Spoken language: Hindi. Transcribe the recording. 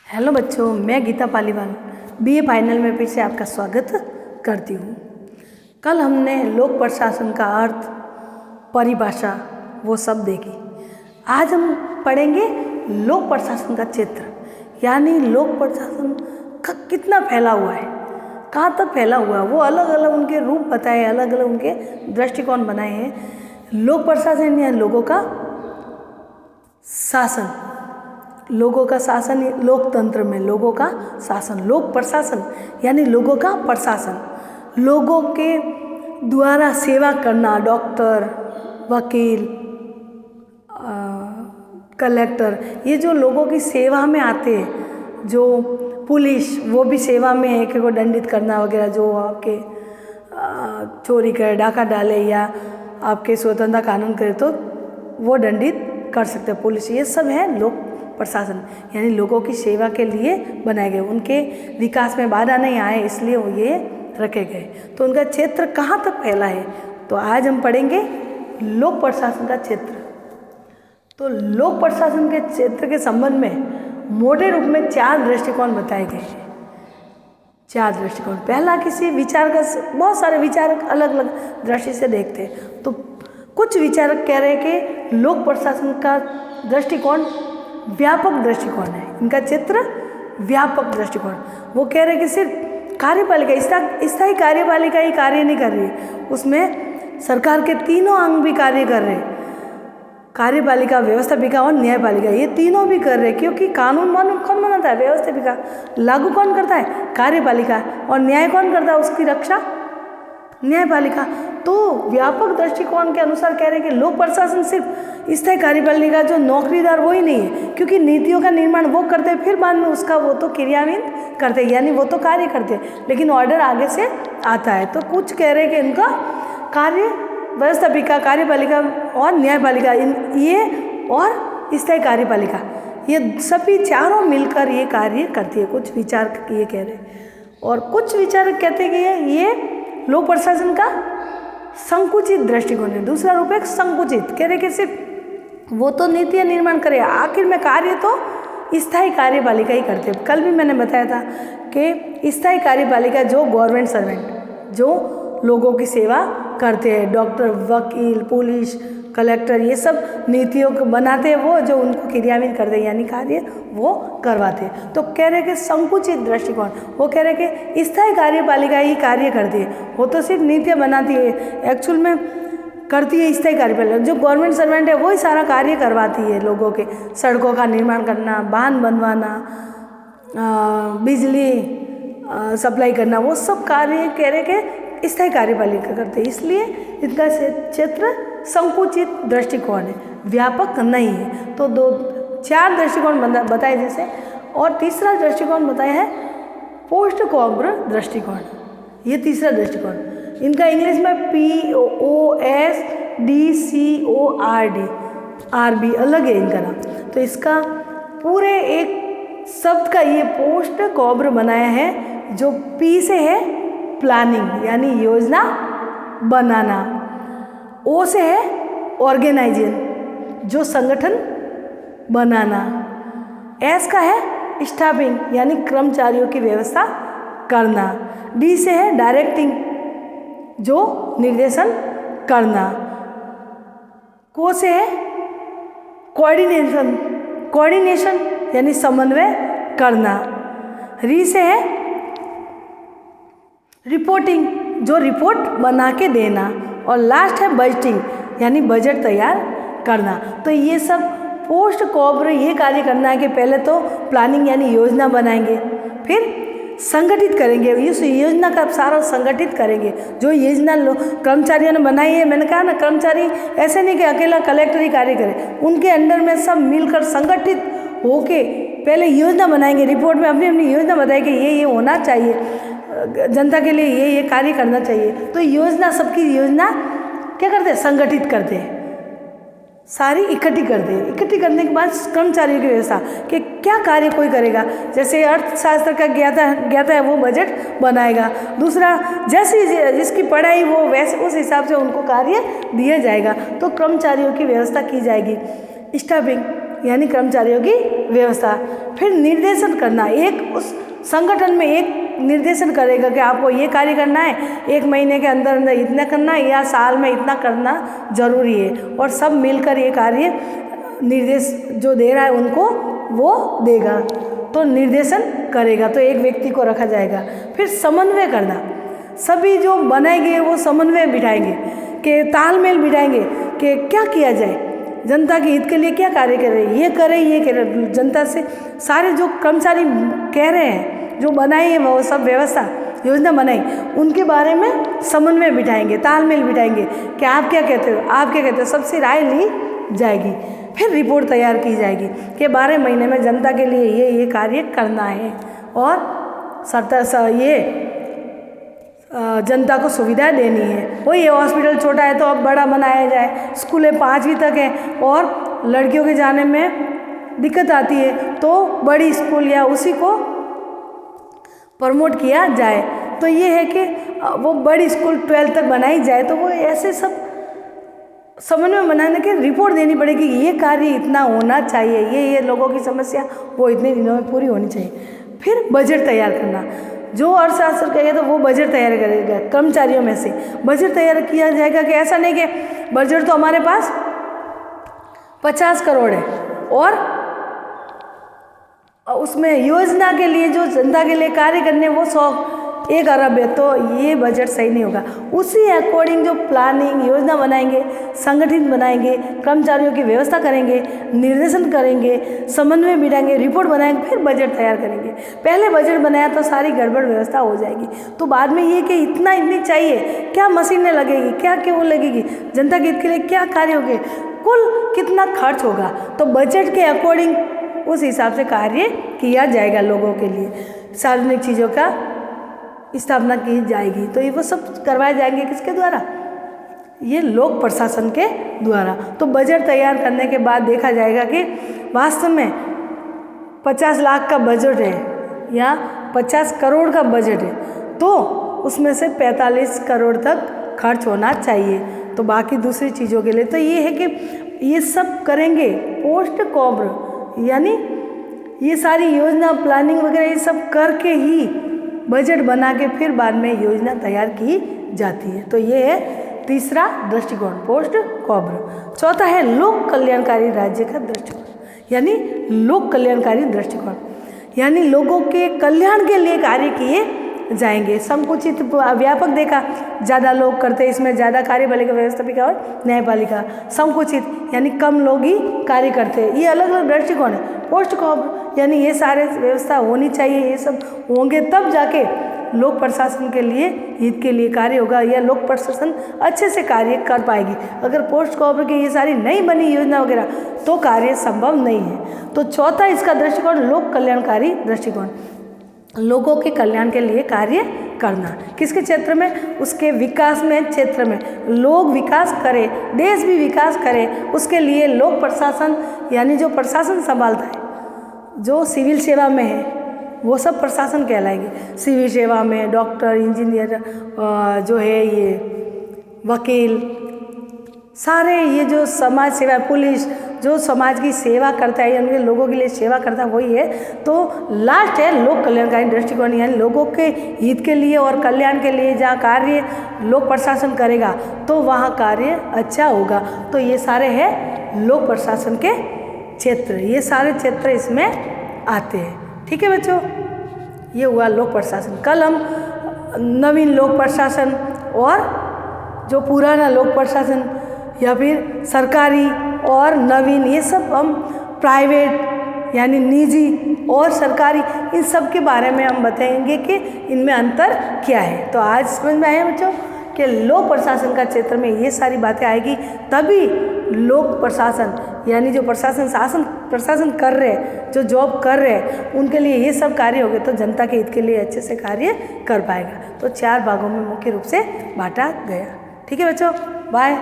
हेलो बच्चों, मैं गीता पालीवाल बीए फाइनल में फिर से आपका स्वागत करती हूँ। कल हमने लोक प्रशासन का अर्थ, परिभाषा वो सब देखी। आज हम पढ़ेंगे लोक प्रशासन का क्षेत्र, यानी लोक प्रशासन का कितना फैला हुआ है, कहाँ तक फैला हुआ है। वो अलग अलग उनके रूप बताए, अलग अलग उनके दृष्टिकोण बनाए हैं। लोक प्रशासन या लोगों का शासन, लोगों का शासन, लोकतंत्र में लोगों का शासन। लोक प्रशासन यानी लोगों का प्रशासन, लोगों के द्वारा सेवा करना। डॉक्टर, वकील, कलेक्टर, ये जो लोगों की सेवा में आते हैं, जो पुलिस, वो भी सेवा में है कि को दंडित करना वगैरह, जो आपके चोरी करे, डाका डाले या आपके स्वतंत्रता कानून करे तो वो दंडित कर सकते हैं पुलिस। ये सब है लोक प्रशासन, यानी लोगों की सेवा के लिए बनाए गए, उनके विकास में बाधा नहीं आए इसलिए वो ये रखे गए। तो उनका क्षेत्र कहाँ तक फैला है, तो आज हम पढ़ेंगे लोक प्रशासन का क्षेत्र। तो लोक प्रशासन के क्षेत्र के संबंध में मोटे रूप में 4 दृष्टिकोण बताए गए हैं। 4 दृष्टिकोण। पहला, किसी विचार का, बहुत सारे विचारक अलग अलग दृष्टि से देखते हैं। तो कुछ विचारक कह रहे हैं कि लोक प्रशासन का दृष्टिकोण व्यापक दृष्टिकोण है, इनका क्षेत्र व्यापक दृष्टिकोण। वो कह रहे हैं कि सिर्फ कार्यपालिका, स्थायी कार्यपालिका ही कार्य नहीं कर रही है, उसमें सरकार के तीनों अंग भी कार्य कर रहे हैं। कार्यपालिका, व्यवस्थापिका और न्यायपालिका, ये तीनों भी कर रहे हैं, क्योंकि कानून कौन बनाता है? व्यवस्थापिका। लागू कौन करता है? कार्यपालिका। और न्याय कौन करता है? उसकी रक्षा न्यायपालिका। तो व्यापक दृष्टिकोण के अनुसार कह रहे हैं कि लोक प्रशासन सिर्फ स्थायी कार्यपालिका जो नौकरीदार वो ही नहीं है, क्योंकि नीतियों का निर्माण वो करते हैं, फिर बाद में उसका वो तो क्रियान्वित करते हैं, यानी वो तो कार्य करते हैं, लेकिन ऑर्डर आगे से आता है। तो कुछ कह रहे हैं कि इनका कार्य व्यवस्थापिका, कार्यपालिका और न्यायपालिका, ये और स्थायी कार्यपालिका, ये सभी चारों मिलकर ये कार्य करती है। कुछ विचारक ये कह रहे हैं, और कुछ विचारक कहते हैं कि ये लोक प्रशासन का संकुचित दृष्टिकोण है। दूसरा रूप है संकुचित, कह रहे कि सिर्फ वो तो नीतियाँ निर्माण करे, आखिर में कार्य तो स्थायी कार्यपालिका ही करते हैं। कल भी मैंने बताया था कि स्थायी कार्यपालिका जो गवर्नमेंट सर्वेंट, जो लोगों की सेवा करते हैं, डॉक्टर, वकील, पुलिस, कलेक्टर, ये सब नीतियों को बनाते हैं, वो जो उनको क्रियान्वित करते हैं, यानी कार्य वो करवाते हैं। तो कह रहे कि संकुचित दृष्टिकोण, वो कह रहे कि स्थायी कार्यपालिका ही कार्य करती है, वो तो सिर्फ नीतियाँ बनाती है, एक्चुअल में करती है स्थायी कार्यपालिका। जो गवर्नमेंट सर्वेंट है वो ही सारा कार्य करवाती है, लोगों के सड़कों का निर्माण करना, बांध बनवाना, बिजली सप्लाई करना, वो सब कार्य कह रहे कि स्थायी कार्यपालिका करते हैं। इसलिए इनका क्षेत्र संकुचित दृष्टिकोण है, व्यापक नहीं है। तो 4 दृष्टिकोण बताए जैसे, और तीसरा दृष्टिकोण बताया है पोस्ट कॉब्र दृष्टिकोण। ये तीसरा दृष्टिकोण, इनका इंग्लिश में POSTCORD अलग है इनका नाम। तो इसका पूरे एक शब्द का ये पोस्ट कॉब्र बनाया है, जो P से है प्लानिंग, यानी योजना बनाना, O से है ऑर्गेनाइजेशन, जो संगठन बनाना, S का है स्टाफिंग, यानी कर्मचारियों की व्यवस्था करना, D से है डायरेक्टिंग, जो निर्देशन करना, को से है कोऑर्डिनेशन यानी समन्वय करना, री से है रिपोर्टिंग, जो रिपोर्ट बना के देना, और लास्ट है बजटिंग, यानी बजट तैयार करना। तो ये सब पोस्ट कॉब्र ये कार्य करना है कि पहले तो प्लानिंग यानी योजना बनाएंगे, फिर संगठित करेंगे, इस योजना का सारा संगठित करेंगे। जो योजना कर्मचारियों ने बनाई है, मैंने कहा ना, कर्मचारी ऐसे नहीं कि अकेला कलेक्टर ही कार्य करे, उनके अंडर में सब मिलकर संगठित होके पहले योजना बनाएंगे, रिपोर्ट में अपनी अपनी योजना बताएंगे, ये होना चाहिए जनता के लिए, ये कार्य करना चाहिए। तो योजना, सबकी योजना क्या करते हैं? संगठित करते हैं, सारी इकट्ठी करते हैं। इकट्ठी करने के बाद कर्मचारियों की व्यवस्था कि क्या कार्य कोई करेगा। जैसे अर्थशास्त्र का ज्ञाता है वो बजट बनाएगा, दूसरा जैसी जिसकी पढ़ाई वो वैसे उस हिसाब से उनको कार्य दिया जाएगा। तो कर्मचारियों की व्यवस्था की जाएगी। स्टाफिंग, यानी कर्मचारियों की व्यवस्था। फिर निर्देशन करना, एक उस संगठन में एक निर्देशन करेगा कि आपको ये कार्य करना है, 1 महीने के अंदर अंदर इतना करना है या साल में इतना करना जरूरी है, और सब मिलकर ये कार्य निर्देश जो दे रहा है उनको वो देगा, तो निर्देशन करेगा। तो एक व्यक्ति को रखा जाएगा। फिर समन्वय करना, सभी जो बनाएंगे वो समन्वय बिठाएंगे, कि तालमेल बिठाएंगे कि क्या किया जाए, जनता के हित के लिए क्या कार्य कर रहे हैं, ये करें ये करें। जनता से सारे जो कर्मचारी कह रहे हैं, जो बनाए हैं वो सब व्यवस्था योजना बनाई, उनके बारे में समन्वय बिठाएंगे, तालमेल बिठाएंगे कि आप क्या कहते हो, आप क्या कहते हो, सबसे राय ली जाएगी। फिर रिपोर्ट तैयार की जाएगी कि 12 महीने में जनता के लिए ये कार्य करना है, और ये जनता को सुविधा देनी है। वही हॉस्पिटल छोटा है तो अब बड़ा बनाया जाए, स्कूलें 5वीं तक हैं और लड़कियों के जाने में दिक्कत आती है तो बड़ी स्कूल या उसी को प्रमोट किया जाए। तो ये है कि वो बड़ी स्कूल 12 तक बनाई जाए, तो वो ऐसे सब समन्वय बनाने के रिपोर्ट देनी पड़ेगी, ये कार्य इतना होना चाहिए, ये लोगों की समस्या वो इतने दिनों में पूरी होनी चाहिए। फिर बजट तैयार करना, जो अर्थशास्त्र कहेगा तो वो बजट तैयार करेगा, कर्मचारियों में से बजट तैयार किया जाएगा। कि ऐसा नहीं कि बजट तो हमारे पास 50 करोड़ है और उसमें योजना के लिए जो जनता के लिए कार्य करने वो 1 अरब है, तो ये बजट सही नहीं होगा। उसी अकॉर्डिंग जो प्लानिंग योजना बनाएंगे, संगठित बनाएंगे, कर्मचारियों की व्यवस्था करेंगे, निर्देशन करेंगे, समन्वय बिठाएंगे, रिपोर्ट बनाएंगे, फिर बजट तैयार करेंगे। पहले बजट बनाया तो सारी गड़बड़ व्यवस्था हो जाएगी, तो बाद में ये कि इतनी चाहिए, क्या मशीनें लगेगी, क्या क्यों लगेगी, जनता के हित के लिए क्या कार्य होंगे, कुल कितना खर्च होगा, तो बजट के अकॉर्डिंग उस हिसाब से कार्य किया जाएगा। लोगों के लिए सार्वजनिक चीज़ों का स्थापना की जाएगी, तो ये वो सब करवाए जाएंगे किसके द्वारा, ये लोक प्रशासन के द्वारा। तो बजट तैयार करने के बाद देखा जाएगा कि वास्तव में 50 लाख का बजट है या 50 करोड़ का बजट है, तो उसमें से 45 करोड़ तक खर्च होना चाहिए, तो बाकी दूसरी चीज़ों के लिए। तो ये है कि ये सब करेंगे पोस्ट कॉब्र, यानी ये सारी योजना प्लानिंग वगैरह ये सब करके ही बजट बना के फिर बाद में योजना तैयार की जाती है। तो ये है तीसरा दृष्टिकोण, पोस्ट कॉब्र। चौथा है लोक कल्याणकारी राज्य का दृष्टिकोण, यानी लोक कल्याणकारी दृष्टिकोण, यानी लोगों के कल्याण के लिए कार्य किए जाएंगे। संकुचित व्यापक देखा, ज़्यादा लोग करते इसमें ज़्यादा कार्यपालिका, व्यवस्थापिका और न्यायपालिका। संकुचित यानी कम लोग ही कार्य करते हैं, ये अलग अलग दृष्टिकोण है। पोस्ट कॉब्र यानी ये सारे व्यवस्था होनी चाहिए, ये सब होंगे तब जाके लोक प्रशासन के लिए हित के लिए कार्य होगा या लोक प्रशासन अच्छे से कार्य कर पाएगी। अगर पोस्ट कॉब्र की ये सारी नहीं बनी योजना वगैरह तो कार्य संभव नहीं है। तो चौथा इसका दृष्टिकोण लोक कल्याणकारी दृष्टिकोण, लोगों के कल्याण के लिए कार्य करना। किसके क्षेत्र में, उसके विकास में, क्षेत्र में लोग विकास करें, देश भी विकास करे, उसके लिए लोक प्रशासन यानी जो प्रशासन संभालता है, जो सिविल सेवा में है वो सब प्रशासन कहलाएंगे। सिविल सेवा में डॉक्टर, इंजीनियर, जो है ये वकील, सारे ये जो समाज सेवा, पुलिस जो समाज की सेवा करता है, उनके लोगों के लिए सेवा करता है, वही है। तो लास्ट है लोक कल्याणकारी दृष्टिकोण, यानी लोगों के हित के लिए और कल्याण के लिए जहाँ कार्य लोक प्रशासन करेगा तो वहाँ कार्य अच्छा होगा। तो ये सारे हैं लोक प्रशासन के क्षेत्र, ये सारे क्षेत्र इसमें आते हैं। ठीक है बच्चों, ये हुआ लोक प्रशासन। कल हम नवीन लोक प्रशासन और जो पुराना लोक प्रशासन या फिर सरकारी और नवीन, ये सब हम प्राइवेट यानी निजी और सरकारी, इन सब के बारे में हम बताएंगे कि इनमें अंतर क्या है। तो आज समझ में आया बच्चों कि लोक प्रशासन का क्षेत्र में ये सारी बातें आएगी, तभी लोक प्रशासन यानी जो प्रशासन कर रहे हैं, जो जॉब कर रहे हैं, उनके लिए ये सब कार्य हो गए तो जनता के हित के लिए अच्छे से कार्य कर पाएगा। तो 4 भागों में मुख्य रूप से बांटा गया। ठीक है बच्चों, बाय।